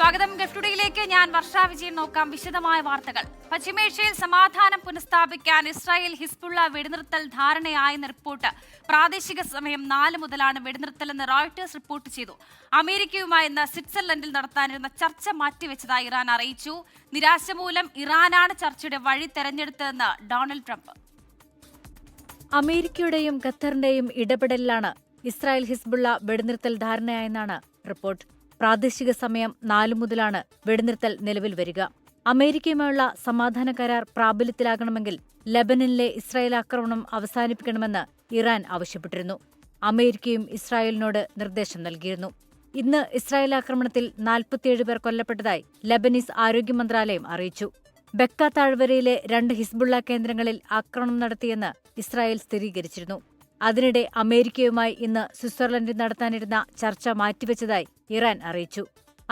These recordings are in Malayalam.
സ്വാഗതം ഗൾഫ് ടുഡേയിലേക്ക്. ഞാൻ വർഷ വിജയൻ. നോക്കാം വിശദമായ വാർത്തകൾ. പശ്ചിമേഷ്യയിൽ സമാധാനം പുനഃസ്ഥാപിക്കാൻ ഇസ്രായേൽ ഹിസ്ബുള്ള വെടിനിർത്തൽ ധാരണയായെന്ന റിപ്പോർട്ട്. പ്രാദേശിക സമയം 4 മുതലാണ് വെടിനിർത്തലെന്ന് റോയിട്ടേഴ്സ് റിപ്പോർട്ട് ചെയ്തു. അമേരിക്കയുമായി ഇന്ന് സ്വിറ്റ്സർലൻഡിൽ നടത്താനിരുന്ന ചർച്ച മാറ്റിവെച്ചതായി ഇറാൻ അറിയിച്ചു. നിരാശ മൂലം ഇറാനാണ് ചർച്ചയുടെ വഴി തെരഞ്ഞെടുത്തതെന്ന് ഡൊണാൾഡ് ട്രംപ്. അമേരിക്കയുടെയും ഖത്തറിന്റെയും ഇടപെടലിലാണ് ഇസ്രായേൽ ഹിസ്ബുള്ള വെടിനിർത്തൽ ധാരണയായെന്നാണ് റിപ്പോർട്ട്. പ്രാദേശിക സമയം 4 മുതലാണ് വെടിനിർത്തൽ നിലവിൽ വരിക. അമേരിക്കയുമായുള്ള സമാധാന കരാർ പ്രാബല്യത്തിലാകണമെങ്കിൽ ലബനനിലെ ഇസ്രായേൽ ആക്രമണം അവസാനിപ്പിക്കണമെന്ന് ഇറാൻ ആവശ്യപ്പെട്ടിരുന്നു. അമേരിക്കയും ഇസ്രായേലിനോട് നിർദ്ദേശം നൽകിയിരുന്നു. ഇന്ന് ഇസ്രായേൽ ആക്രമണത്തിൽ 47 പേർ കൊല്ലപ്പെട്ടതായി ലബനീസ് ആരോഗ്യ മന്ത്രാലയം അറിയിച്ചു. ബെക്ക താഴ്വരയിലെ 2 ഹിസ്ബുള്ള കേന്ദ്രങ്ങളിൽ ആക്രമണം നടത്തിയെന്ന് ഇസ്രായേൽ സ്ഥിരീകരിച്ചിരുന്നു. അതിനിടെ അമേരിക്കയുമായി ഇന്ന് സ്വിറ്റ്സർലൻഡിൽ നടത്താനിരുന്ന ചർച്ച മാറ്റിവെച്ചതായി ഇറാൻ അറിയിച്ചു.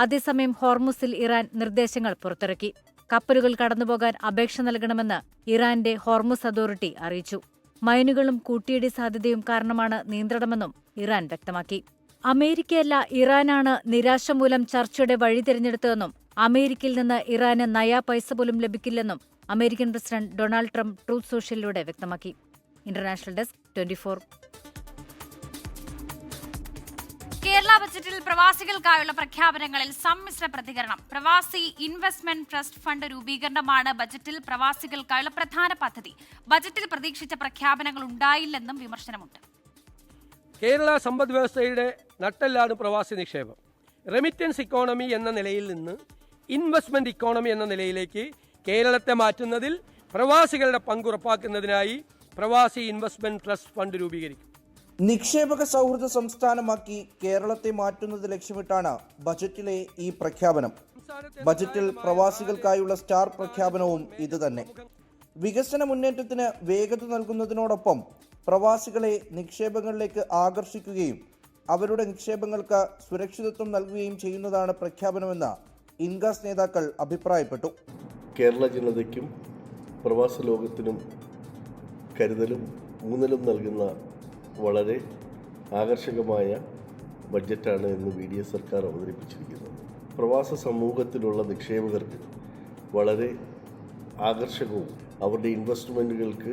അതേസമയം ഹോർമുസിൽ ഇറാൻ നിർദ്ദേശങ്ങൾ പുറത്തിറക്കി. കപ്പലുകൾ കടന്നുപോകാൻ അപേക്ഷ നൽകണമെന്ന് ഇറാന്റെ ഹോർമുസ് അതോറിറ്റി അറിയിച്ചു. മൈനുകളും കൂട്ടിയിടി സാധ്യതയും കാരണമാണ് നിയന്ത്രണമെന്നും ഇറാൻ വ്യക്തമാക്കി. അമേരിക്കയല്ല ഇറാനാണ് നിരാശ മൂലം ചർച്ചയുടെ വഴി തിരഞ്ഞെടുത്തതെന്നും അമേരിക്കയിൽ നിന്ന് ഇറാന് നയാ പൈസ പോലും ലഭിക്കില്ലെന്നും American president Donald Trump Truth സോഷ്യലിലൂടെ വ്യക്തമാക്കി. International desk 24. കേരള ബജറ്റിൽ പ്രവാസികൾക്കായുള്ള പ്രഖ്യാപനങ്ങളിൽ സമ്മിശ്ര പ്രതികരണം. പ്രവാസി ഇൻവെസ്റ്റ്മെന്റ് ട്രസ്റ്റ് ഫണ്ട് രൂപീകരണമാണ് ബജറ്റിൽ പ്രവാസികൾക്കായുള്ള പ്രധാന പദ്ധതി. ബജറ്റിൽ പ്രതീക്ഷിച്ച പ്രഖ്യാപനങ്ങൾ ഉണ്ടായില്ലെന്നും വിമർശനമുണ്ട്. കേരള സമ്പദ് വ്യവസ്ഥയുടെ നട്ടെല്ലാണ് പ്രവാസി നിക്ഷേപം. റെമിറ്റൻസ് ഇക്കോണമി എന്ന നിലയിൽ നിന്ന് ഇൻവെസ്റ്റ്മെന്റ് ഇക്കോണമി എന്ന നിലയിലേക്ക് കേരളത്തെ മാറ്റുന്നതിൽ പ്രവാസികളുടെ പങ്ക് ഉറപ്പാക്കുന്നതിനായി പ്രവാസി ഇൻവെസ്റ്റ്മെന്റ് ട്രസ്റ്റ് ഫണ്ട് രൂപീകരിക്കും. നിക്ഷേപക സൗഹൃദ സംസ്ഥാനമാക്കി കേരളത്തെ മാറ്റുന്നത് ലക്ഷ്യമിട്ടാണ് ബജറ്റിലെ ഈ പ്രഖ്യാപനം. ബജറ്റിൽ പ്രവാസികൾക്കായുള്ള സ്റ്റാർ പ്രഖ്യാപനവും ഇതുതന്നെ. വികസന മുന്നേറ്റത്തിന് വേഗത നൽകുന്നതിനോടൊപ്പം പ്രവാസികളെ നിക്ഷേപങ്ങളിലേക്ക് ആകർഷിക്കുകയും അവരുടെ നിക്ഷേപങ്ങൾക്ക് സുരക്ഷിതത്വം നൽകുകയും ചെയ്യുന്നതാണ് പ്രഖ്യാപനമെന്ന് ഇൻഗാസ് നേതാക്കൾ അഭിപ്രായപ്പെട്ടു. കേരള ജനതയ്ക്കും പ്രവാസ ലോകത്തിനും കരുതലും ഊന്നലും നൽകുന്ന വളരെ ആകർഷകമായ ബഡ്ജറ്റാണ് ഇന്ന് VDS സർക്കാർ അവതരിപ്പിച്ചിരിക്കുന്നത്. പ്രവാസ സമൂഹത്തിലുള്ള നിക്ഷേപകർക്ക് വളരെ ആകർഷകവും അവരുടെ ഇൻവെസ്റ്റ്മെൻറ്റുകൾക്ക്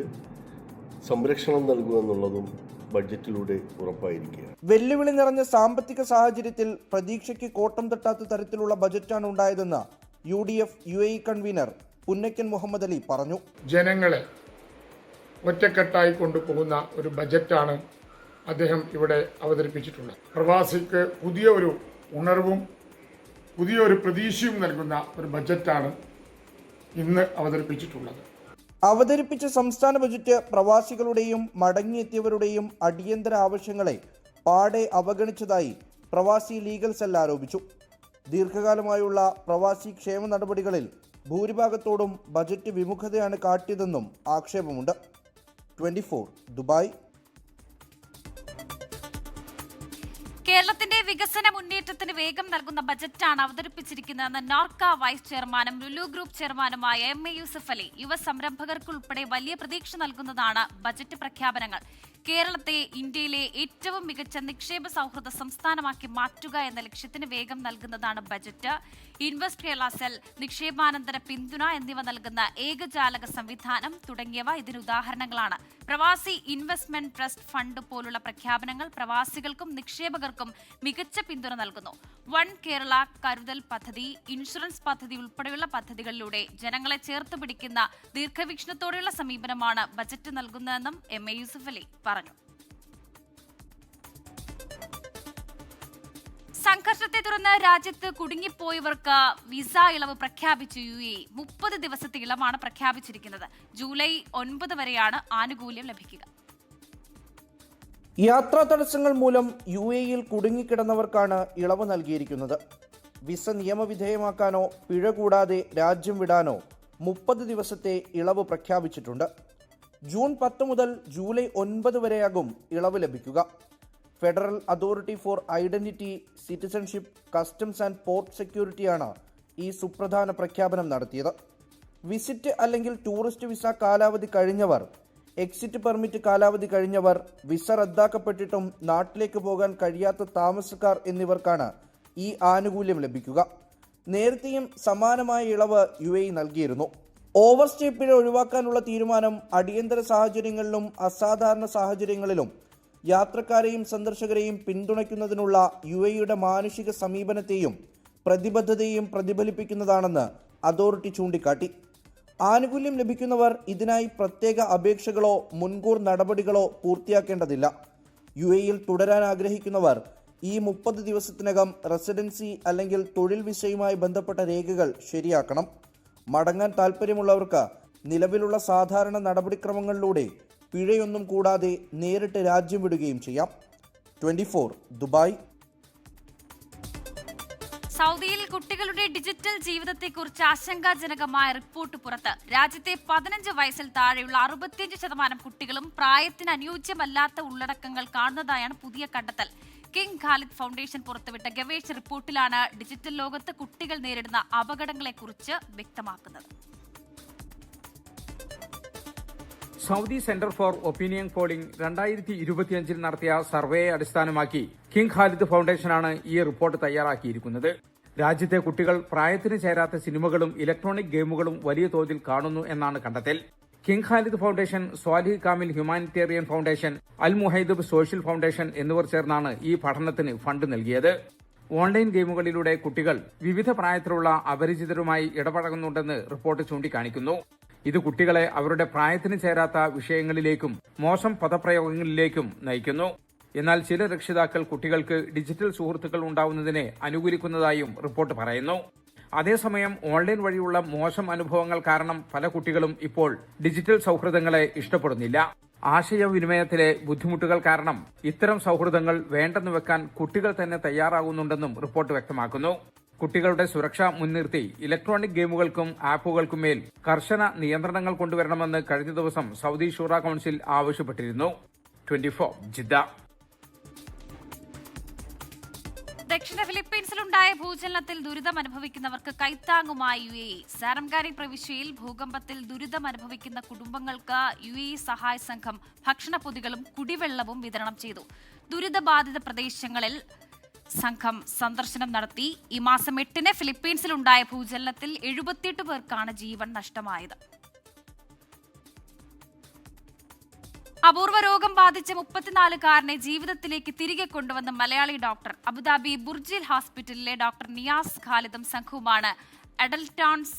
സംരക്ഷണം നൽകുമെന്നുള്ളതും ബഡ്ജറ്റിലൂടെ ഉറപ്പായിരിക്കുകയാണ്. വെല്ലുവിളി നിറഞ്ഞ സാമ്പത്തിക സാഹചര്യത്തിൽ പ്രതീക്ഷയ്ക്ക് കോട്ടം തട്ടാത്ത തരത്തിലുള്ള ബജറ്റാണ് ഉണ്ടായതെന്ന് UDF UAE convener Punnakkan Muhammad Ali പറഞ്ഞു. ജനങ്ങളെ ഒറ്റക്കെട്ടായി കൊണ്ടുപോകുന്ന ഒരു ബജറ്റാണ് അദ്ദേഹം ഇവിടെ അവതരിപ്പിച്ചിട്ടുള്ളത്. പ്രവാസിക്ക് പുതിയ ഒരു ഉണർവും പുതിയൊരു പ്രതീക്ഷയും നൽകുന്ന ഒരു ബജറ്റാണ് ഇന്ന് അവതരിപ്പിച്ചിട്ടുള്ളത്. അവതരിപ്പിച്ച സംസ്ഥാന ബജറ്റ് പ്രവാസികളുടെയും മടങ്ങിയെത്തിയവരുടെയും അടിയന്തര ആവശ്യങ്ങളെ പാടെ അവഗണിച്ചതായി പ്രവാസി ലീഗൽ സെൽ ആരോപിച്ചു. ദീർഘകാലമായുള്ള പ്രവാസി ക്ഷേമ നടപടികളിൽ ഭൂരിഭാഗത്തോടും ബജറ്റ് വിമുഖതയാണ് കാട്ടിയതെന്നും ആക്ഷേപമുണ്ട്. 24 ദുബായ്. കേരളത്തിന്റെ വികസന മുന്നേറ്റത്തിന് വേഗം നൽകുന്ന ബജറ്റാണ് അവതരിപ്പിച്ചിരിക്കുന്നതെന്ന് നോർക്ക വൈസ് ചെയർമാനും ലുലു ഗ്രൂപ്പ് ചെയർമാനുമായ MA യൂസഫ് അലി. യുവ സംരംഭകർക്കുൾപ്പെടെ വലിയ പ്രതീക്ഷ നൽകുന്നതാണ് ബജറ്റ് പ്രഖ്യാപനങ്ങൾ. കേരളത്തെ ഇന്ത്യയിലെ ഏറ്റവും മികച്ച നിക്ഷേപ സൗഹൃദ സംസ്ഥാനമാക്കി മാറ്റുക എന്ന ലക്ഷ്യത്തിന് വേഗം നൽകുന്നതാണ് ബജറ്റ്. ഇൻവെസ്റ്റ് കേരള സെൽ, നിക്ഷേപാനന്തര പിന്തുണ എന്നിവ നൽകുന്ന ഏകജാലക സംവിധാനം തുടങ്ങിയവ ഇതിന് ഉദാഹരണങ്ങളാണ്. പ്രവാസി ഇൻവെസ്റ്റ്മെന്റ് ട്രസ്റ്റ് ഫണ്ട് പോലുള്ള പ്രഖ്യാപനങ്ങൾ പ്രവാസികൾക്കും നിക്ഷേപകർക്കും മികച്ച പിന്തുണ നൽകുന്നു. വൺ കേരള കരുതൽ പദ്ധതി, ഇൻഷുറൻസ് പദ്ധതി ഉൾപ്പെടെയുള്ള പദ്ധതികളിലൂടെ ജനങ്ങളെ ചേർത്ത് പിടിക്കുന്ന ദീർഘവീക്ഷണത്തോടെയുള്ള സമീപനമാണ് ബജറ്റ് നൽകുന്നതെന്നും MA യൂസഫ് അലി പറഞ്ഞു. സംഘർഷത്തെ തുടർന്ന് രാജ്യത്ത് കുടുങ്ങിപ്പോയവർക്ക് വിസ ഇളവ് പ്രഖ്യാപിച്ചു UAE. 30 ദിവസത്തെ ഇളവാണ് പ്രഖ്യാപിച്ചിരിക്കുന്നത്. ജൂലൈ 9 വരെയാണ് ആനുകൂല്യം ലഭിക്കുക. യാത്രാ തടസ്സങ്ങൾ മൂലം UAEയിൽ കുടുങ്ങിക്കിടന്നവർക്കാണ് ഇളവ് നൽകിയിരിക്കുന്നത്. വിസ നിയമവിധേയമാക്കാനോ പിഴ കൂടാതെ രാജ്യം വിടാനോ 30 ദിവസത്തെ ഇളവ് പ്രഖ്യാപിച്ചിട്ടുണ്ട്. ജൂൺ 10 മുതൽ ജൂലൈ 9 വരെയാകും ഇളവ് ലഭിക്കുക. Federal authority for identity, citizenship, customs and port സെക്യൂരിറ്റിയാണ് ഈ സുപ്രധാന പ്രഖ്യാപനം നടത്തിയത്. വിസിറ്റ് അല്ലെങ്കിൽ ടൂറിസ്റ്റ് വിസ കാലാവധി കഴിഞ്ഞവർ, എക്സിറ്റ് പെർമിറ്റ് കാലാവധി കഴിഞ്ഞവർ, വിസ റദ്ദാക്കപ്പെട്ടിട്ടും നാട്ടിലേക്ക് പോകാൻ കഴിയാത്ത താമസക്കാർ എന്നിവർക്കാണ് ഈ ആനുകൂല്യം ലഭിക്കുക. നേരത്തെയും സമാനമായ ഇളവ് UAE നൽകിയിരുന്നു. ഓവർസ്റ്റേ പിഴ ഒഴിവാക്കാനുള്ള തീരുമാനം അടിയന്തര സാഹചര്യങ്ങളിലും അസാധാരണ സാഹചര്യങ്ങളിലും യാത്രക്കാരെയും സന്ദർശകരെയും പിന്തുണയ്ക്കുന്നതിനുള്ള UAEയുടെ മാനുഷിക സമീപനത്തെയും പ്രതിബദ്ധതയെയും പ്രതിഫലിപ്പിക്കുന്നതാണെന്ന് അതോറിറ്റി ചൂണ്ടിക്കാട്ടി. ആനുകൂല്യം ലഭിക്കുന്നവർ ഇതിനായി പ്രത്യേക അപേക്ഷകളോ മുൻകൂർ നടപടികളോ പൂർത്തിയാക്കേണ്ടതില്ല. UAEയിൽ തുടരാൻ ആഗ്രഹിക്കുന്നവർ ഈ 30 ദിവസത്തിനകം റെസിഡൻസി അല്ലെങ്കിൽ തൊഴിൽ വിസയുമായി ബന്ധപ്പെട്ട രേഖകൾ ശരിയാക്കണം. മടങ്ങാൻ താൽപ്പര്യമുള്ളവർക്ക് നിലവിലുള്ള സാധാരണ നടപടിക്രമങ്ങളിലൂടെ പിഴയൊന്നും കൂടാതെ നേരിട്ട് രാജ്യം വിടുകയും ചെയ്യാം. 24 ദുബായ്. സൗദിയിൽ കുട്ടികളുടെ ഡിജിറ്റൽ ജീവിതത്തെക്കുറിച്ച് ആശങ്കാജനകമായ റിപ്പോർട്ട് പുറത്ത്. രാജ്യത്തെ 15 വയസ്സിൽ താഴെയുള്ള 65% കുട്ടികളും പ്രായത്തിന് അനുയോജ്യമല്ലാത്ത ഉള്ളടക്കങ്ങൾ കാണുന്നതായാണ് പുതിയ കണ്ടെത്തൽ. കിങ് ഖാലിദ് ഫൗണ്ടേഷൻ പുറത്തുവിട്ട ഗവേഷണ റിപ്പോർട്ടിലാണ് ഡിജിറ്റൽ ലോകത്ത് കുട്ടികൾ നേരിടുന്ന അപകടങ്ങളെക്കുറിച്ച് വ്യക്തമാക്കുന്നത്. Saudi centre for opinion polling 2025 നടത്തിയ സർവേയെ അടിസ്ഥാനമാക്കി കിങ് ഖാലിദ് ഫൗണ്ടേഷനാണ് ഈ റിപ്പോർട്ട് തയ്യാറാക്കിയിരിക്കുന്നത്. രാജ്യത്തെ കുട്ടികൾ പ്രായത്തിന് ചേരാത്ത സിനിമകളും ഇലക്ട്രോണിക് ഗെയിമുകളും വലിയ തോതിൽ കാണുന്നു എന്നാണ് കണ്ടെത്തൽ. King Khalid Foundation, Salih Kamil Humanitarian Foundation, Al Muhaidib Social Foundation എന്നിവർ ചേർന്നാണ് ഈ പഠനത്തിന് ഫണ്ട് നൽകിയത്. ഓൺലൈൻ ഗെയിമുകളിലൂടെ കുട്ടികൾ വിവിധ പ്രായത്തിലുള്ള അപരിചിതരുമായി ഇടപഴകുന്നുണ്ടെന്ന് റിപ്പോർട്ട് ചൂണ്ടിക്കാണിക്കുന്നു. ഇത് കുട്ടികളെ അവരുടെ പ്രായത്തിന് ചേരാത്ത വിഷയങ്ങളിലേക്കും മോശം പദപ്രയോഗങ്ങളിലേക്കും നയിക്കുന്നു. എന്നാൽ ചില രക്ഷിതാക്കൾ കുട്ടികൾക്ക് ഡിജിറ്റൽ സുഹൃത്തുക്കൾ ഉണ്ടാവുന്നതിനെ അനുകൂലിക്കുന്നതായും റിപ്പോർട്ട് പറയുന്നു. അതേസമയം ഓൺലൈൻ വഴിയുള്ള മോശം അനുഭവങ്ങൾ കാരണം പല കുട്ടികളും ഇപ്പോൾ ഡിജിറ്റൽ സൗഹൃദങ്ങളെ ഇഷ്ടപ്പെടുന്നില്ല. ആശയവിനിമയത്തിലെ ബുദ്ധിമുട്ടുകൾ കാരണം ഇത്തരം സൗഹൃദങ്ങൾ വേണ്ടെന്ന് വെക്കാൻ കുട്ടികൾ തന്നെ തയ്യാറാകുന്നുണ്ടെന്നും റിപ്പോർട്ട് വ്യക്തമാക്കുന്നു. കുട്ടികളുടെ സുരക്ഷ മുൻനിർത്തി ഇലക്ട്രോണിക് ഗെയിമുകൾക്കും ആപ്പുകൾക്കും മേൽ കർശന നിയന്ത്രണങ്ങൾ കൊണ്ടുവരണമെന്ന് കഴിഞ്ഞ ദിവസം സൗദി ഷൂറ കൌൺസിൽ ആവശ്യപ്പെട്ടിരുന്നു. 24 ജിദ്ദ. ദക്ഷിണ ഫിലിപ്പീൻസിലുണ്ടായ ഭൂചലനത്തിൽ ദുരിതമനുഭവിക്കുന്നവർക്ക് കൈത്താങ്ങുമായി UAE. സാരംഗാരി പ്രവിശ്യയിൽ ഭൂകമ്പത്തിൽ ദുരിതമനുഭവിക്കുന്ന കുടുംബങ്ങൾക്ക് UAE സഹായ സംഘം ഭക്ഷണപ്പൊതികളും കുടിവെള്ളവും വിതരണം ചെയ്തു. ദുരിതബാധിത പ്രദേശങ്ങളിൽ സംഘം സന്ദർശനം നടത്തി. ഈ മാസം 8-ന് ഫിലിപ്പീൻസിലുണ്ടായ ഭൂചലനത്തിൽ 78 പേർക്കാണ് ജീവൻ നഷ്ടമായത്. അപൂർവ രോഗം ബാധിച്ച 34-കാരനെ ജീവിതത്തിലേക്ക് തിരികെ കൊണ്ടുവന്ന മലയാളി ഡോക്ടർ. അബുദാബി ബുർജിൽ ഹോസ്പിറ്റലിലെ ഡോക്ടർ നിയാസ് ഖാലിദും സംഘവുമാണ് അഡൽട്ടോൺസ്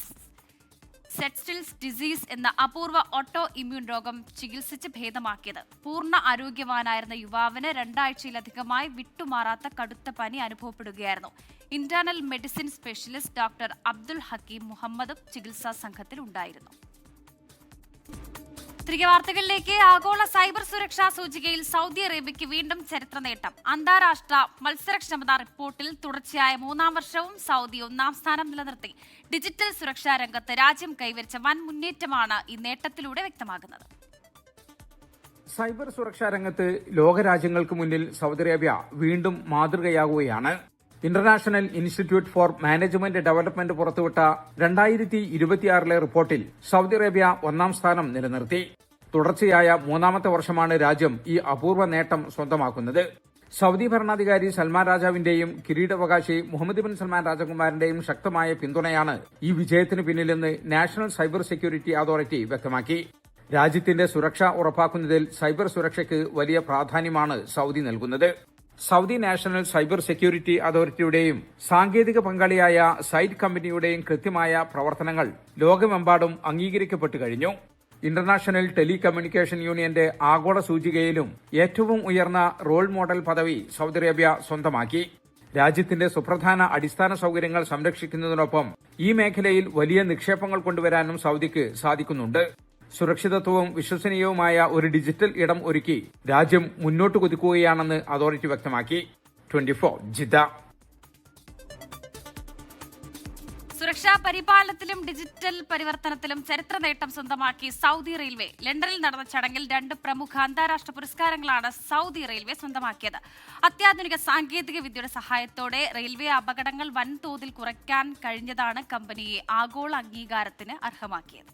സെറ്റ്സ്റ്റിൽസ് ഡിസീസ് എന്ന അപൂർവ ഓട്ടോ ഇമ്മ്യൂൺ രോഗം ചികിത്സിച്ച് ഭേദമാക്കിയത്. പൂർണ്ണ ആരോഗ്യവാനായിരുന്ന യുവാവിന് 2 ആഴ്ചയിലധികമായി വിട്ടുമാറാത്ത കടുത്ത പനി അനുഭവപ്പെടുകയായിരുന്നു. Internal medicine specialist doctor Abdul Hakeem മുഹമ്മദും ചികിത്സാ സംഘത്തിൽ ഉണ്ടായിരുന്നു. തിരികെ വാർത്തകളിലേക്ക്. ആഗോള സൈബർ സുരക്ഷാ സൂചികയിൽ സൗദി അറേബ്യയ്ക്ക് വീണ്ടും ചരിത്ര നേട്ടം. അന്താരാഷ്ട്ര മത്സരക്ഷമതാ റിപ്പോർട്ടിൽ തുടർച്ചയായ 3-ാം വർഷവും സൗദി 1-ാം സ്ഥാനം നിലനിർത്തി. ഡിജിറ്റൽ സുരക്ഷാ രംഗത്ത് രാജ്യം കൈവരിച്ച വൻ മുന്നേറ്റമാണ് ഈ നേട്ടത്തിലൂടെ വ്യക്തമാകുന്നത്. സൈബർ സുരക്ഷാ രംഗത്ത് ലോകരാജ്യങ്ങൾക്ക് മുന്നിൽ സൗദി അറേബ്യ വീണ്ടും മാതൃകയാകുകയാണ്. International Institute for Management Development പുറത്തുവിട്ട 2026 റിപ്പോർട്ടിൽ സൗദി അറേബ്യ 1-ാം സ്ഥാനം നിലനിർത്തി. തുടർച്ചയായ 3-ാമത്തെ വർഷമാണ് രാജ്യം ഈ അപൂർവ നേട്ടം സ്വന്തമാക്കുന്നത്. സൗദി ഭരണാധികാരി സൽമാൻ രാജാവിന്റെയും കിരീടാവകാശി മുഹമ്മദ് ബിൻ സൽമാൻ രാജകുമാരന്റെയും ശക്തമായ പിന്തുണയാണ് ഈ വിജയത്തിന് പിന്നിലെന്ന് നാഷണൽ സൈബർ സെക്യൂരിറ്റി അതോറിറ്റി വ്യക്തമാക്കി. രാജ്യത്തിന്റെ സുരക്ഷ ഉറപ്പാക്കുന്നതിൽ സൈബർ സുരക്ഷയ്ക്ക് വലിയ പ്രാധാന്യമാണ് സൗദി നൽകുന്നത്. സൗദി നാഷണൽ സൈബർ സെക്യൂരിറ്റി അതോറിറ്റിയുടെയും സാങ്കേതിക പങ്കാളിയായ സൈറ്റ് കമ്പനിയുടെയും കൃത്യമായ പ്രവർത്തനങ്ങൾ ലോകമെമ്പാടും അംഗീകരിക്കപ്പെട്ടു കഴിഞ്ഞു. ഇന്റർനാഷണൽ ടെലികമ്മ്യൂണിക്കേഷൻ യൂണിയന്റെ ആഗോള സൂചികയിലും ഏറ്റവും ഉയർന്ന റോൾ മോഡൽ പദവി സൗദി അറേബ്യ സ്വന്തമാക്കി. രാജ്യത്തിന്റെ സുപ്രധാന അടിസ്ഥാന സൌകര്യങ്ങൾ സംരക്ഷിക്കുന്നതിനൊപ്പം ഈ മേഖലയിൽ വലിയ നിക്ഷേപങ്ങൾ കൊണ്ടുവരാനും സൗദിക്ക് സാധിക്കുന്നുണ്ട്. സുരക്ഷിതത്വവും വിശ്വസനീയവുമായ ഒരു ഡിജിറ്റൽ ഇടം ഒരുക്കി രാജ്യം മുന്നോട്ട് കുതിക്കുകയാണെന്ന് അതോറിറ്റി വ്യക്തമാക്കി. 24 ജിദ്ദ. സുരക്ഷാ പരിപാലനത്തിലും ഡിജിറ്റൽ പരിവർത്തനത്തിലും ചരിത്ര നേട്ടം സ്വന്തമാക്കി സൗദി റെയിൽവേ. ലണ്ടനിൽ നടന്ന ചടങ്ങിൽ 2 പ്രമുഖ അന്താരാഷ്ട്ര പുരസ്കാരങ്ങളാണ് സൗദി റെയിൽവേ സ്വന്തമാക്കിയത്. അത്യാധുനിക സാങ്കേതിക വിദ്യയുടെ സഹായത്തോടെ റെയിൽവേ അപകടങ്ങൾ വൻതോതിൽ കുറയ്ക്കാൻ കഴിഞ്ഞതാണ് കമ്പനിയെ ആഗോള അംഗീകാരത്തിന് അർഹമാക്കിയത്.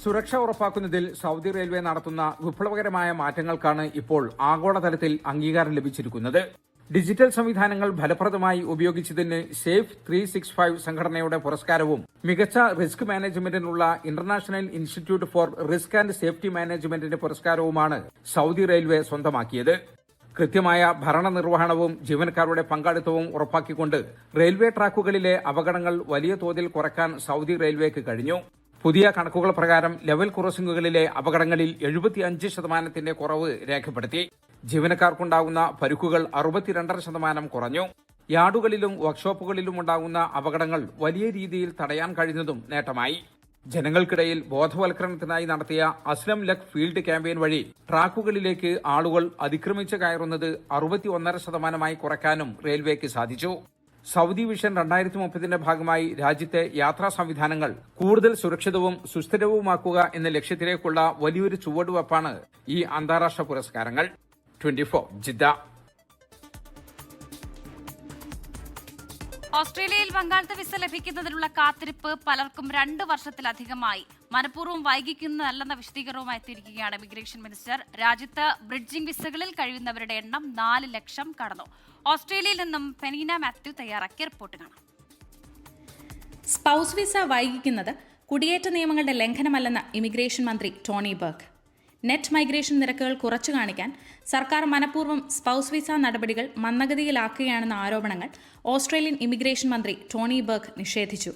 സുരക്ഷ ഉറപ്പാക്കുന്നതിൽ സൗദി റെയിൽവേ നടത്തുന്ന വിപ്ലവകരമായ മാറ്റങ്ങൾക്കാണ് ഇപ്പോൾ ആഗോളതലത്തിൽ അംഗീകാരം ലഭിച്ചിരിക്കുന്നത്. ഡിജിറ്റൽ സംവിധാനങ്ങൾ ഫലപ്രദമായി ഉപയോഗിച്ചതിന് സേഫ് 365 സംഘടനയുടെ പുരസ്കാരവും മികച്ച റിസ്ക് മാനേജ്മെന്റിനുള്ള International Institute for Risk and Safety മാനേജ്മെന്റിന്റെ പുരസ്കാരവുമാണ് സൗദി റെയിൽവേ സ്വന്തമാക്കിയത്. കൃത്യമായ ഭരണനിർവഹണവും ജീവനക്കാരുടെ പങ്കാളിത്തവും ഉറപ്പാക്കിക്കൊണ്ട് റെയിൽവേ ട്രാക്കുകളിലെ അപകടങ്ങൾ വലിയ തോതിൽ കുറയ്ക്കാൻ സൗദി റെയിൽവേക്ക് കഴിഞ്ഞു. പുതിയ കണക്കുകൾ പ്രകാരം ലെവൽ ക്രോസിംഗുകളിലെ അപകടങ്ങളിൽ 75% കുറവ് രേഖപ്പെടുത്തി. ജീവനക്കാർക്കുണ്ടാകുന്ന പരുക്കുകൾ 62% കുറഞ്ഞു. യാർഡുകളിലും വർക്ക്ഷോപ്പുകളിലും ഉണ്ടാകുന്ന അപകടങ്ങൾ വലിയ രീതിയിൽ തടയാൻ കഴിഞ്ഞതും നേട്ടമായി. ജനങ്ങൾക്കിടയിൽ ബോധവൽക്കരണത്തിനായി നടത്തിയ അസ്ലം ലക് ഫീൽഡ് ക്യാമ്പയിൻ വഴി ട്രാക്കുകളിലേക്ക് ആളുകൾ അതിക്രമിച്ച് കയറുന്നത് 61% കുറയ്ക്കാനും റെയിൽവേക്ക് സാധിച്ചു. സൗദി വിഷൻ 2030 ഭാഗമായി രാജ്യത്തെ യാത്രാ സംവിധാനങ്ങൾ കൂടുതൽ സുരക്ഷിതവും സുസ്ഥിരവുമാക്കുക എന്ന ലക്ഷ്യത്തിലേക്കുള്ള വലിയൊരു ചുവടുവയ്പ്പാണ് ഈ അന്താരാഷ്ട്ര പുരസ്കാരങ്ങൾ. 24 ജിദ്ദ. ഓസ്ട്രേലിയയിൽ പങ്കാളിത്ത വിസ ലഭിക്കുന്നതിനുള്ള കാത്തിരിപ്പ് പലർക്കും 2 വർഷത്തിലധികമായി. മനഃപൂർവ്വം വൈകിക്കുന്നതല്ലെന്ന വിശദീകരണവുമായി എത്തിയിരിക്കുകയാണ് ഇമിഗ്രേഷൻ മിനിസ്റ്റർ. രാജ്യത്ത് ബ്രിഡ്ജിംഗ് വിസകളിൽ കഴിയുന്നവരുടെ എണ്ണം 4 ലക്ഷം കടന്നു. ഓസ്ട്രേലിയയിൽ നിന്നും പെനീന മാത്യു തയ്യാറാക്കിയ റിപ്പോർട്ട് കാണാം. സ്പൗസ് വിസ വൈകിക്കുന്നത് കുടിയേറ്റ നിയമങ്ങളുടെ ലംഘനമല്ലെന്ന് ഇമിഗ്രേഷൻ മന്ത്രി ടോണി ബർഗ്. നെറ്റ് മൈഗ്രേഷൻ നിരക്കുകൾ കുറച്ചു കാണിക്കാൻ സർക്കാർ മനഃപൂർവ്വം സ്പൗസ് വിസ നടപടികൾ മന്ദഗതിയിലാക്കുകയാണെന്ന ആരോപണങ്ങൾ ഓസ്ട്രേലിയൻ ഇമിഗ്രേഷൻ മന്ത്രി ടോണി ബർഗ് നിഷേധിച്ചു.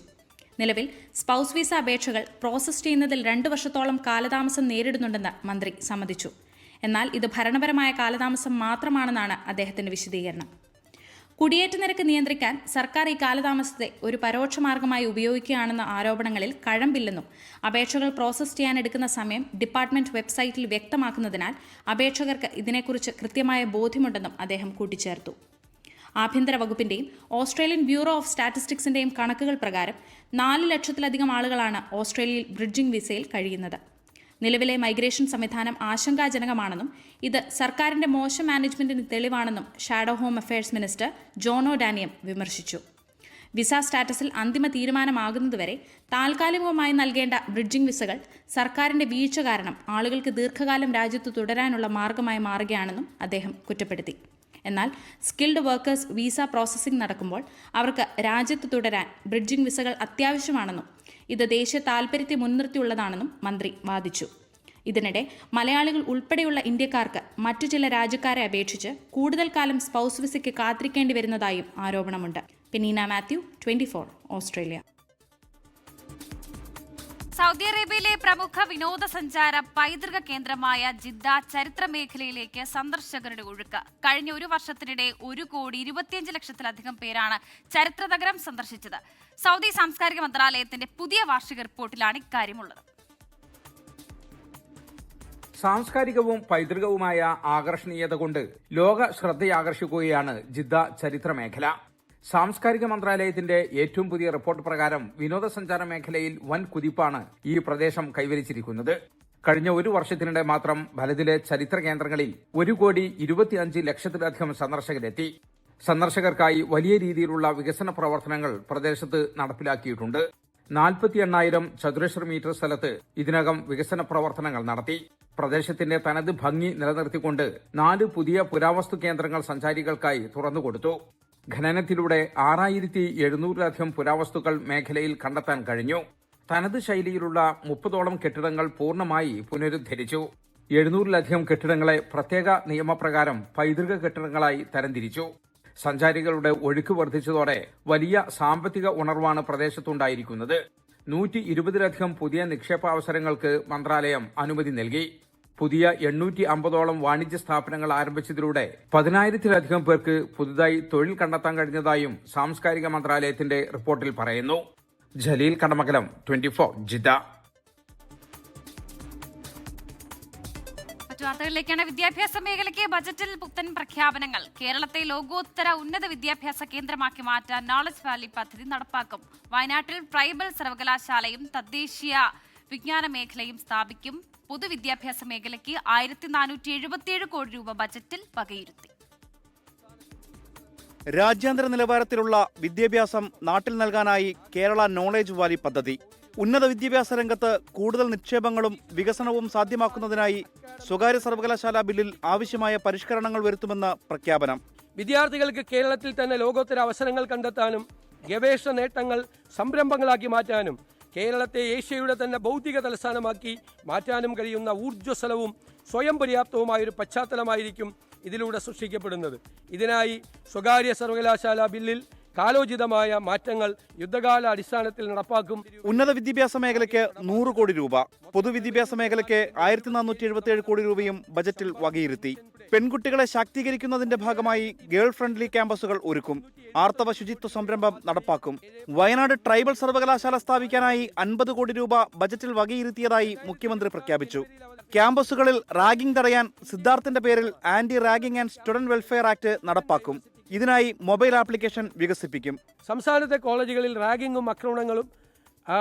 നിലവിൽ സ്പൗസ് വിസ അപേക്ഷകൾ പ്രോസസ് ചെയ്യുന്നതിൽ 2 വർഷത്തോളം കാലതാമസം നേരിടുന്നുണ്ടെന്ന് മന്ത്രി സമ്മതിച്ചു. എന്നാൽ ഇത് ഭരണപരമായ കാലതാമസം മാത്രമാണെന്നാണ് അദ്ദേഹത്തിന്റെ വിശദീകരണം. കുടിയേറ്റ നിരക്ക് നിയന്ത്രിക്കാൻ സർക്കാർ ഈ കാലതാമസത്തെ ഒരു പരോക്ഷ മാർഗമായി ഉപയോഗിക്കുകയാണെന്ന ആരോപണങ്ങളിൽ കഴമ്പില്ലെന്നും അപേക്ഷകൾ പ്രോസസ് ചെയ്യാനെടുക്കുന്ന സമയം ഡിപ്പാർട്ട്മെന്റ് വെബ്സൈറ്റിൽ വ്യക്തമാക്കുന്നതിനാൽ അപേക്ഷകർക്ക് ഇതിനെക്കുറിച്ച് കൃത്യമായ ബോധ്യമുണ്ടെന്നും അദ്ദേഹം കൂട്ടിച്ചേർത്തു. ആഭ്യന്തര വകുപ്പിന്റെയും ഓസ്ട്രേലിയൻ ബ്യൂറോ ഓഫ് സ്റ്റാറ്റിസ്റ്റിക്സിന്റെയും കണക്കുകൾ പ്രകാരം 4 ലക്ഷത്തിലധികം ആളുകളാണ് ഓസ്ട്രേലിയയിൽ ബ്രിഡ്ജിംഗ് വിസയിൽ കഴിയുന്നത്. നിലവിലെ മൈഗ്രേഷൻ സംവിധാനം ആശങ്കാജനകമാണെന്നും ഇത് സർക്കാരിന്റെ മോശം മാനേജ്മെന്റിന് തെളിവാണെന്നും ഷാഡോ ഹോം അഫയേഴ്സ് മിനിസ്റ്റർ ജോണോ ഡാനിയം വിമർശിച്ചു. വിസ സ്റ്റാറ്റസിൽ അന്തിമ തീരുമാനമാകുന്നതുവരെ താൽക്കാലികമായി നൽകേണ്ട ബ്രിഡ്ജിംഗ് വിസകൾ സർക്കാരിന്റെ വീഴ്ച കാരണം ആളുകൾക്ക് ദീർഘകാലം രാജ്യത്ത് തുടരാനുള്ള മാർഗമായി മാറുകയാണെന്നും അദ്ദേഹം കുറ്റപ്പെടുത്തി. എന്നാൽ സ്കിൽഡ് വർക്കേഴ്സ് വിസ പ്രോസസ്സിംഗ് നടക്കുമ്പോൾ അവർക്ക് രാജ്യത്ത് തുടരാൻ ബ്രിഡ്ജിംഗ് വിസകൾ അത്യാവശ്യമാണെന്നും ഇത് ദേശീയ താൽപര്യത്തെ മുൻനിർത്തിയുള്ളതാണെന്നും മന്ത്രി വാദിച്ചു. ഇതിനിടെ മലയാളികൾ ഉൾപ്പെടെയുള്ള ഇന്ത്യക്കാർക്ക് മറ്റു ചില രാജ്യക്കാരെ അപേക്ഷിച്ച് കൂടുതൽ കാലം സ്പൗസ് വിസയ്ക്ക് കാത്തിരിക്കേണ്ടി വരുന്നതായും ആരോപണമുണ്ട്. പെനീന മാത്യു, 24 ഓസ്ട്രേലിയ. സൗദി അറേബ്യയിലെ പ്രമുഖ വിനോദസഞ്ചാര പൈതൃക കേന്ദ്രമായ ജിദ്ദ ചരിത്ര മേഖലയിലേക്ക് സന്ദർശകരുടെ ഒഴുക്ക്. കഴിഞ്ഞ 1 വർഷത്തിനിടെ 1,25,00,000-ലധികം പേരാണ് ചരിത്ര നഗരം സന്ദർശിച്ചത്. സൗദി സാംസ്കാരിക മന്ത്രാലയത്തിന്റെ പുതിയ വാർഷിക റിപ്പോർട്ടിലാണ് ഇക്കാര്യമുള്ളത്. സാംസ്കാരികവും പൈതൃകവുമായ ആകർഷണീയത കൊണ്ട് ലോക ശ്രദ്ധയാകർഷിക്കുകയാണ് ജിദ്ദ ചരിത്ര മേഖല. സാംസ്കാരിക മന്ത്രാലയത്തിന്റെ ഏറ്റവും പുതിയ റിപ്പോർട്ട് പ്രകാരം വിനോദസഞ്ചാര മേഖലയിൽ വൻ കുതിപ്പാണ് ഈ പ്രദേശം കൈവരിച്ചിരിക്കുന്നത്. കഴിഞ്ഞ 1 വർഷത്തിനിടെ മാത്രം ഫലത്തിലെ ചരിത്ര കേന്ദ്രങ്ങളിൽ 1,25,00,000-ലധികം സന്ദർശകരെത്തി. സന്ദർശകർക്കായി വലിയ രീതിയിലുള്ള വികസന പ്രവർത്തനങ്ങൾ പ്രദേശത്ത് നടപ്പിലാക്കിയിട്ടുണ്ട്. 48,000 ചതുരശ്ര മീറ്റർ സ്ഥലത്ത് ഇതിനകം വികസന പ്രവർത്തനങ്ങൾ നടത്തി. പ്രദേശത്തിന്റെ തനത് ഭംഗി നിലനിർത്തിക്കൊണ്ട് 4 പുതിയ പുരാവസ്തു കേന്ദ്രങ്ങൾ സഞ്ചാരികൾക്കായി തുറന്നുകൊടുത്തു. ഖനനത്തിലൂടെ 6,700-ലധികം പുരാവസ്തുക്കൾ മേഖലയിൽ കണ്ടെത്താൻ കഴിഞ്ഞു. തനത് ശൈലിയിലുള്ള 30ഓളം കെട്ടിടങ്ങൾ പൂർണ്ണമായി പുനരുദ്ധരിച്ചു. 700-ലധികം കെട്ടിടങ്ങളെ പ്രത്യേക നിയമപ്രകാരം പൈതൃക കെട്ടിടങ്ങളായി തരംതിരിച്ചു. സഞ്ചാരികളുടെ ഒഴുക്ക് വർദ്ധിച്ചതോടെ വലിയ സാമ്പത്തിക ഉണർവാണ് പ്രദേശത്തുണ്ടായിരിക്കുന്നത്. 120-ലധികം പുതിയ നിക്ഷേപാവസരങ്ങൾക്ക് മന്ത്രാലയം അനുമതി നൽകി. പുതിയ 850ഓളം വാണിജ്യ സ്ഥാപനങ്ങൾ ആരംഭിച്ചതിലൂടെ 10,000-ലധികം പേർക്ക് പുതുതായി തൊഴിൽ കണ്ടെത്താൻ കഴിഞ്ഞതായും സാംസ്കാരിക മന്ത്രാലയത്തിന്റെ റിപ്പോർട്ടിൽ പറയുന്നു. ജലീൽ കടമകലം, 24 ജിദ്ദ. മറ്റു വാർത്തകളിലേക്കാണ്. വിദ്യാഭ്യാസ മേഖലയ്ക്ക് ബജറ്റിൽ പുത്തൻ പ്രഖ്യാപനങ്ങൾ. കേരളത്തെ ലോകോത്തര ഉന്നത വിദ്യാഭ്യാസ കേന്ദ്രമാക്കി മാറ്റാൻ നോളജ് വാലി പദ്ധതി നടപ്പാക്കും. വയനാട്ടിൽ ട്രൈബൽ സർവകലാശാലയും തദ്ദേശീയ വിജ്ഞാന മേഖലയും സ്ഥാപിക്കും. പൊതുവിദ്യാഭ്യാസ മേഖലയ്ക്ക് 1,477 കോടി രൂപ ബജറ്റിൽ വകയിരുത്തി. രാജ്യാന്തര നിലവാരത്തിലുള്ള വിദ്യാഭ്യാസം നാട്ടിൽ നൽകാനായി കേരള നോളജ് വാലി പദ്ധതി. ഉന്നത വിദ്യാഭ്യാസ രംഗത്ത് കൂടുതൽ നിക്ഷേപങ്ങളും വികസനവും സാധ്യമാക്കുന്നതിനായി സ്വകാര്യ സർവകലാശാല ബില്ലിൽ ആവശ്യമായ പരിഷ്കരണങ്ങൾ വരുത്തുമെന്ന് പ്രഖ്യാപനം. വിദ്യാർത്ഥികൾക്ക് കേരളത്തിൽ തന്നെ ലോകോത്തര അവസരങ്ങൾ കണ്ടെത്താനും ഗവേഷണ നേട്ടങ്ങൾ സംരംഭങ്ങളാക്കി മാറ്റാനും കേരളത്തെ ഏഷ്യയുടെ തന്നെ ബൗദ്ധിക തലസ്ഥാനമാക്കി മാറ്റാനും കഴിയുന്ന ഊർജ്ജസ്വലവും സ്വയം പര്യാപ്തവുമായൊരു പശ്ചാത്തലമായിരിക്കും ഇതിലൂടെ സൃഷ്ടിക്കപ്പെടുന്നത്. ഇതിനായി സ്വകാര്യ സർവകലാശാല ബില്ലിൽ കാലോചിതമായ മാറ്റങ്ങൾ യുദ്ധകാല അടിസ്ഥാനത്തിൽ നടപ്പാക്കും. ഉന്നത വിദ്യാഭ്യാസ മേഖലയ്ക്ക് 100 കോടി രൂപ, പൊതുവിദ്യാഭ്യാസ മേഖലയ്ക്ക് 1477 കോടി രൂപയും ബജറ്റിൽ വകയിരുത്തി. പെൺകുട്ടികളെ ശാക്തീകരിക്കുന്നതിന്റെ ഭാഗമായി ഗേൾ ഫ്രണ്ട്ലി ക്യാമ്പസുകൾ ഒരുക്കും. ആർത്തവ ശുചിത്വ സംരംഭം നടപ്പാക്കും. വയനാട് ട്രൈബൽ സർവകലാശാല സ്ഥാപിക്കാനായി 50 കോടി രൂപ ബജറ്റിൽ വകയിരുത്തിയതായി മുഖ്യമന്ത്രി പ്രഖ്യാപിച്ചു. ക്യാമ്പസുകളിൽ റാഗിംഗ് തടയാൻ സിദ്ധാർത്ഥിന്റെ പേരിൽ anti ragging and student welfare act നടപ്പാക്കും. ഇതിനായി മൊബൈൽ ആപ്ലിക്കേഷൻ വികസിപ്പിക്കും. സംസ്ഥാനത്തെ കോളേജുകളിൽ റാഗിങ്ങും ആക്രമണങ്ങളും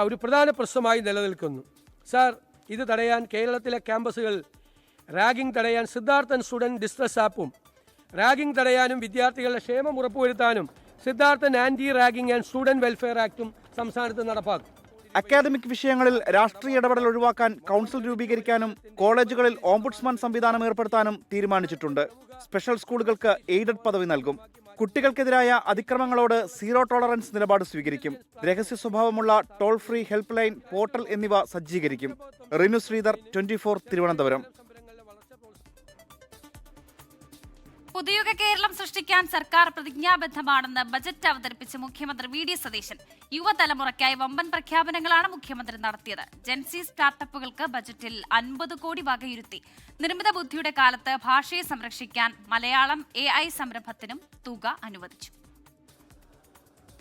ഒരു പ്രധാന പ്രശ്നമായി നിലനിൽക്കുന്നു. സാർ, ഇത് തടയാൻ കേരളത്തിലെ ക്യാമ്പസുകൾ റാഗിംഗ് തടയാൻ സിദ്ധാർത്ഥൻ സ്റ്റുഡന്റ് ഡിസ്ട്രസ് ആപ്പും, റാഗിംഗ് തടയാനും വിദ്യാർത്ഥികളുടെ ക്ഷേമം ഉറപ്പുവരുത്താനും Siddharthan anti ragging and student welfare ആക്ടും സംസ്ഥാനത്ത് നടപ്പാക്കും. അക്കാദമിക് വിഷയങ്ങളിൽ രാഷ്ട്രീയ ഇടപെടൽ ഒഴിവാക്കാൻ കൗൺസിൽ രൂപീകരിക്കാനും കോളേജുകളിൽ ഓംബുഡ്സ്മാൻ സംവിധാനം ഏർപ്പെടുത്താനും തീരുമാനിച്ചിട്ടുണ്ട്. സ്പെഷ്യൽ സ്കൂളുകൾക്ക് എയ്ഡഡ് പദവി നൽകും. കുട്ടികൾക്കെതിരായ അതിക്രമങ്ങളോട് സീറോ ടോളറൻസ് നിലപാട് സ്വീകരിക്കും. രഹസ്യ സ്വഭാവമുള്ള toll free help line, portal എന്നിവ സജ്ജീകരിക്കും. റിനു ശ്രീധർ, 24 തിരുവനന്തപുരം. പുതുയുഗ കേരളം സൃഷ്ടിക്കാൻ സർക്കാർ പ്രതിജ്ഞാബദ്ധമാണെന്ന് ബജറ്റ് അവതരിപ്പിച്ച മുഖ്യമന്ത്രി വി.ഡി. സതീശൻ. യുവതലമുറയ്ക്കായി വമ്പൻ പ്രഖ്യാപനങ്ങളാണ് മുഖ്യമന്ത്രി നടത്തിയത്. ജെൻസി സ്റ്റാർട്ടപ്പുകൾക്ക് ബജറ്റിൽ 50 കോടി വകയിരുത്തി. നിർമ്മിത ബുദ്ധിയുടെ കാലത്ത് ഭാഷയെ സംരക്ഷിക്കാൻ മലയാളം AI സംരംഭത്തിനും തുക അനുവദിച്ചു.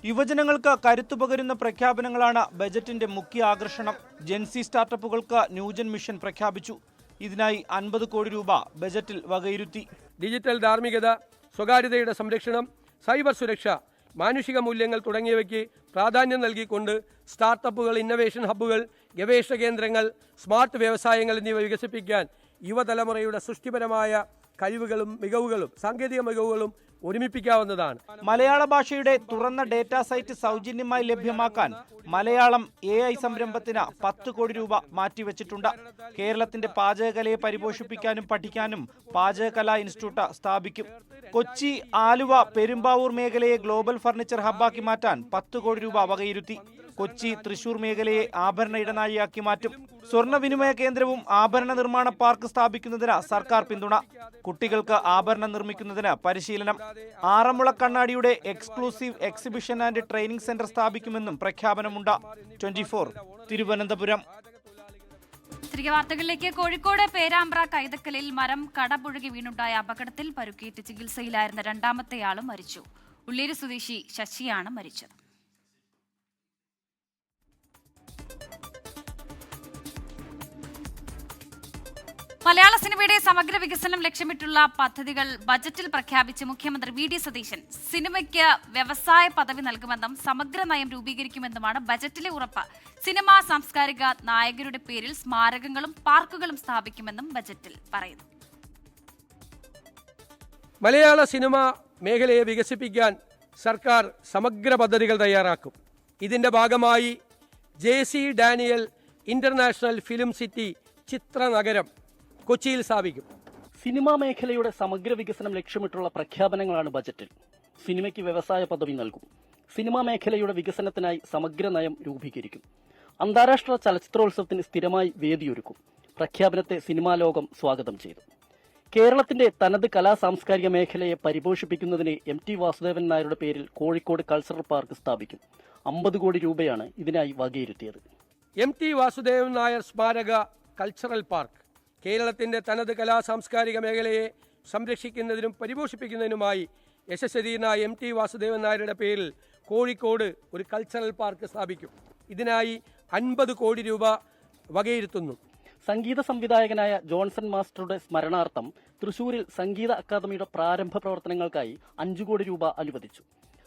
യുവജനങ്ങൾക്ക് കരുത്തുപകരുന്ന പ്രഖ്യാപനങ്ങളാണ് ബജറ്റിന്റെ മുഖ്യ ആകർഷണം. ജെൻസി സ്റ്റാർട്ടപ്പുകൾക്ക് ന്യൂജൻ മിഷൻ പ്രഖ്യാപിച്ചു. ഇതിനായി 50 കോടി രൂപ ബജറ്റിൽ വകയിരുത്തി. ഡിജിറ്റൽ ധാർമ്മികത, സ്വകാര്യതയുടെ സംരക്ഷണം, സൈബർ സുരക്ഷ, മാനുഷിക മൂല്യങ്ങൾ തുടങ്ങിയവയ്ക്ക് പ്രാധാന്യം നൽകിക്കൊണ്ട് സ്റ്റാർട്ടപ്പുകൾ, ഇന്നവേഷൻ ഹബ്ബുകൾ, ഗവേഷണ കേന്ദ്രങ്ങൾ, സ്മാർട്ട് വ്യവസായങ്ങൾ എന്നിവ വികസിപ്പിക്കാൻ യുവതലമുറയുടെ സൃഷ്ടിപരമായ കഴിവുകളും മികവുകളും സാങ്കേതിക മികവുകളും ഒരുമിപ്പിക്കാവുന്നതാണ്. മലയാള ഭാഷയുടെ തുറന്ന ഡേറ്റാ സൈറ്റ് സൗജന്യമായി ലഭ്യമാക്കാൻ മലയാളം AI സംരംഭത്തിന് 10 കോടി രൂപ മാറ്റിവെച്ചിട്ടുണ്ട്. കേരളത്തിന്റെ പാചകകലയെ പരിപോഷിപ്പിക്കാനും പഠിക്കാനും പാചകകലാ ഇൻസ്റ്റിറ്റ്യൂട്ട് സ്ഥാപിക്കും. കൊച്ചി, ആലുവ, പെരുമ്പാവൂർ മേഖലയെ ഗ്ലോബൽ ഫർണിച്ചർ ഹബ്ബാക്കി മാറ്റാൻ 10 കോടി രൂപ വകയിരുത്തി. കൊച്ചി, തൃശൂർ മേഖലയെ ആഭരണ ഇടനാഴിയാക്കി മാറ്റും. സ്വർണ്ണ വിനിമയ കേന്ദ്രവും ആഭരണ നിർമ്മാണ പാർക്ക് സ്ഥാപിക്കുന്നതിന് സർക്കാർ പിന്തുണ. കുട്ടികൾക്ക് ആഭരണം നിർമ്മിക്കുന്നതിന് പരിശീലനം. ആറന്മുള കണ്ണാടിയുടെ exclusive exhibition and training centre സ്ഥാപിക്കുമെന്നും പ്രഖ്യാപനമുണ്ട്. 24 തിരുവനന്തപുരം. തിരികെ വാർത്തകളിലേക്ക്. കോഴിക്കോട് പേരാമ്പ്ര കൈതക്കലിൽ മരം കടപുഴകി വീണുണ്ടായ അപകടത്തിൽ പരുക്കേറ്റ് ചികിത്സയിലായിരുന്ന രണ്ടാമത്തെയാളും മരിച്ചു. ഉള്ളേരി സ്വദേശി ശശിയാണ് മരിച്ചത്. മലയാള സിനിമയുടെ സമഗ്ര വികസനം ലക്ഷ്യമിട്ടുള്ള പദ്ധതികൾ ബജറ്റിൽ പ്രഖ്യാപിച്ച് മുഖ്യമന്ത്രി വി.ഡി. സതീശൻ. സിനിമയ്ക്ക് വ്യവസായ പദവി നൽകുമെന്നും സമഗ്ര നയം രൂപീകരിക്കുമെന്നുമാണ് ബജറ്റിലെ ഉറപ്പ്. സിനിമാ സാംസ്കാരിക നായകരുടെ പേരിൽ സ്മാരകങ്ങളും പാർക്കുകളും സ്ഥാപിക്കുമെന്നും ബജറ്റിൽ പറയുന്നു. മലയാള സിനിമ മേഖലയെ വികസിപ്പിക്കാൻ സർക്കാർ സമഗ്ര പദ്ധതികൾ തയ്യാറാക്കും. ഇതിന്റെ ഭാഗമായി JC Daniel International Film City ചിത്രനഗരം കൊച്ചിയിൽ സ്ഥാപിക്കും. സിനിമാ മേഖലയുടെ സമഗ്ര വികസനം ലക്ഷ്യമിട്ടുള്ള പ്രഖ്യാപനങ്ങളാണ് ബജറ്റിൽ. സിനിമയ്ക്ക് വ്യവസായ പദവി നൽകും. സിനിമാ മേഖലയുടെ വികസനത്തിനായി സമഗ്ര നയം രൂപീകരിക്കും. അന്താരാഷ്ട്ര ചലച്ചിത്രോത്സവത്തിന് സ്ഥിരമായി വേദിയൊരുക്കും. പ്രഖ്യാപനത്തെ സിനിമാ ലോകം സ്വാഗതം ചെയ്തു. കേരളത്തിന്റെ തനത് കലാ സാംസ്കാരിക മേഖലയെ പരിപോഷിപ്പിക്കുന്നതിന് MT വാസുദേവൻ നായരുടെ പേരിൽ കോഴിക്കോട് കൾച്ചറൽ പാർക്ക് സ്ഥാപിക്കും. 50 കോടി രൂപയാണ് ഇതിനായി വകയിരുത്തിയത്. MT വാസുദേവൻ നായർ സ്മാരക കൾച്ചറൽ പാർക്ക് കേരളത്തിന്റെ തനത് കലാ സാംസ്കാരിക മേഖലയെ സംരക്ഷിക്കുന്നതിനും പരിപോഷിപ്പിക്കുന്നതിനുമായി യശസ്വരീനായ MT വാസുദേവൻ നായരുടെ പേരിൽ കോഴിക്കോട് ഒരു കൾച്ചറൽ പാർക്ക് സ്ഥാപിക്കും. ഇതിനായി 50 കോടി രൂപ വകയിരുത്തുന്നു. സംഗീത സംവിധായകനായ ജോൺസൺ മാസ്റ്ററുടെ സ്മരണാർത്ഥം തൃശൂരിൽ സംഗീത അക്കാദമിയുടെ പ്രാരംഭ പ്രവർത്തനങ്ങൾക്കായി 5 കോടി രൂപ അനുവദിച്ചു.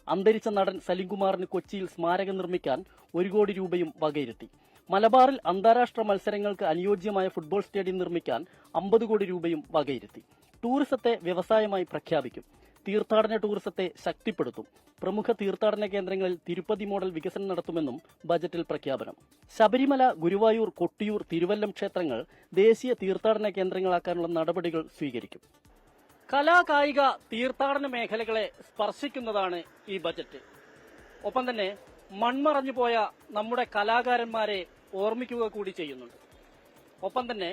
അന്തരിച്ച നടൻ സലിംകുമാറിന് കൊച്ചിയിൽ സ്മാരകം നിർമ്മിക്കാൻ 1 കോടി രൂപയും വകയിരുത്തി. മലബാറിൽ അന്താരാഷ്ട്ര മത്സരങ്ങൾക്ക് അനുയോജ്യമായ ഫുട്ബോൾ സ്റ്റേഡിയം നിർമ്മിക്കാൻ 50 കോടി രൂപയും വകയിരുത്തി. ടൂറിസത്തെ വ്യവസായമായി പ്രഖ്യാപിക്കും. തീർത്ഥാടന ടൂറിസത്തെ ശക്തിപ്പെടുത്തും. പ്രമുഖ തീർത്ഥാടന കേന്ദ്രങ്ങളിൽ തിരുപ്പതി മോഡൽ വികസനം നടത്തുമെന്നും ബജറ്റിൽ പ്രഖ്യാപനം. ശബരിമല, ഗുരുവായൂർ, കൊട്ടിയൂർ, തിരുവല്ലം ക്ഷേത്രങ്ങൾ ദേശീയ തീർത്ഥാടന കേന്ദ്രങ്ങളാക്കാനുള്ള നടപടികൾ സ്വീകരിക്കും. കലാകായിക തീർത്ഥാടന മേഖലകളെ സ്പർശിക്കുന്നതാണ് ഈ ബജറ്റ്. ഒപ്പം തന്നെ മൺമറഞ്ഞു പോയ നമ്മുടെ കലാകാരന്മാരെ ഓർമ്മിക്കുക കൂടി ചെയ്യുന്നുണ്ട്. ഒപ്പം തന്നെ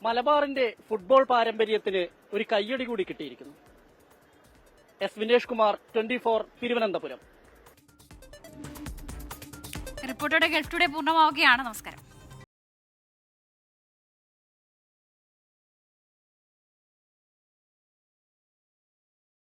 മലബാറിന്റെ ഫുട്ബോൾ പാരമ്പര്യത്തിന് ഒരു കയ്യടി കൂടി കിട്ടിയിരിക്കുന്നു. എസ് വിനേഷ് കുമാർ, 24 തിരുവനന്തപുരം. റിപ്പോർട്ടോടെ ഗൾഫ് ടുഡേ പൂർണ്ണമാവുകയാണ്. നമസ്കാരം.